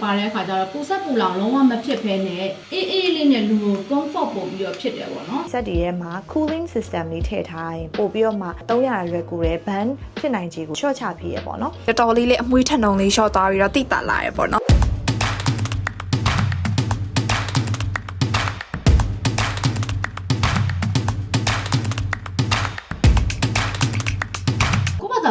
ပါတဲ့အခါကျတော့ပူဆက်ပူလောင်လုံးဝမဖြစ်ဘဲနဲ့အေးလေးနဲ့လူကို comfort ပို့ပြီးတော့ဖြစ်တယ်ပေါ့နော် စက်တွေထဲမှာ cooling system လေးထည့်ထားရင်ပို့ပြီးတော့မှ300ရွယ်ကူတဲ့ ban ဖြစ်နိုင်ခြေကိုချော့ချပြည့်ရပေါ့နော် တော်တော်လေးလေးအမွှေးထက်နှုံလေးရှော့သွားပြီးတော့တိတာလာရပေါ့နော်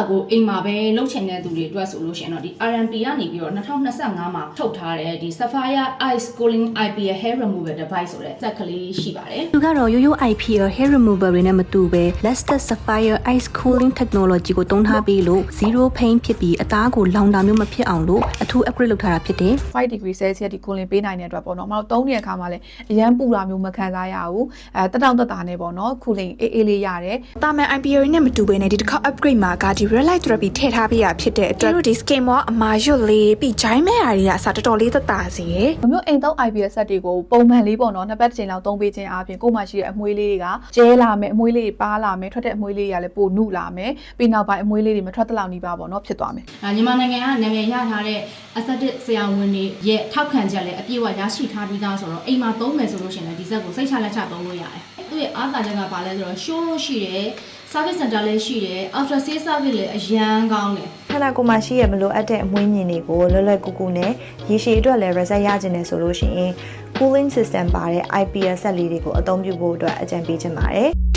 ကိုအိမ်မှာပဲလှုပ်ချင်တဲ့သူတွေအတွက်ဆိုလို့ရှိရင်တော့ဒီ RMP ကနေပြီးတော့2025မှာထုတ်ထားတဲ့ဒီ Sapphire Ice Cooling IPL Hair Removal Device ဆိုတဲ့စက်ကလေးရှိပါတယ်သူကတော့ရိုးရိုး IPL Hair Removal တွေနဲ့မတူပဲ Lustre Sapphire Ice Cooling Technology ကိုသုံးထားပြီးလို့ zero pain ဖြစ်ပြီးအသားကိုလောင်တာမျိုးမဖြစ်အောင်လို့အထူး upgrade လုပ်ထားတာဖြစ်တယ်5 degree Celsius ဒီ cooling ပေးနိုင်တဲ့အတွက်ပေါ့နော်မတော်3ရက်ခါမှလည်းအရန်ပူတာမျိုးမခံစားရဘူးတက်တောင့်တက်တာနဲ့ပေါ့နော် cooling အေးလေးရတယ်တာမန် IPL နဲ့မတူဘဲနဲ့ဒီတစ်ခါ upgrade မှာကဒီ Red Light Therapy ထည့်ထားပေးရဖြစ်တဲ့အတွက်ဒီ skin မောအမာရွတ်လေးပြီးဂျိုင်းမဲ့အရာတွေကအစားတော်တော်လေးသက်သာစေရယ်မျိုးအိမ်သုံး IPL set တွေကိုပုံမှန်လေးပေါ့နော်နှစ်ပတ်တစ်ချိန်လောက်သုံးပေးခြင်းအပြင်ကိုယ်မှရှိတဲ့အမွှေးလေးတွေကကျဲလာမယ်အမွှေးလေးတွေပါလာမယ်ထွက်တဲ့အမွှေးလေးတွေကလည်းပိုနုလာမယ်ပြီးနောက်ပိုင်းအမွှေးလေးတွေမထွက်တလောက်နီးပါပေါ့နော်ဖြစ်သွားမယ်မြန်မာနိုင်ငံကနာမည်ရထားတဲ့ aesthetic ဆရာဝန်တွေရဲ့ထောက်ခံချက်လည်းအပြည့်အဝရရှိထားပြီးသားဆိုတော့အိမ်မှာသုံးမယ်ဆိုလို့ရှိရင်လည်းဒီဇက်ကိုစိတ်ချလက်ချသုံးလို့ရတယ်သူ့ရဲ့အားသာချက်ကဘာလဲဆိုတော့ show လို့ရှိတယ် service center လည်းရှိတယ် after sales service လည်းအရန်ကောင်းတယ်ခန္ဓာကိုယ်မှာရှိရမလို့အပ်တဲ့အမွှေးမြင်တွေကိုလွယ်လွယ်ကူကူနဲ့ရေရှည်အတွက်လည်း reset ရခြင်းနဲ့ဆိုလို့ရှိရင် cooling system ပါတဲ့ IPL ဆက်လေးတွေကိုအသုံးပြုဖို့အတွက်အကြံပေးချင်ပါတယ်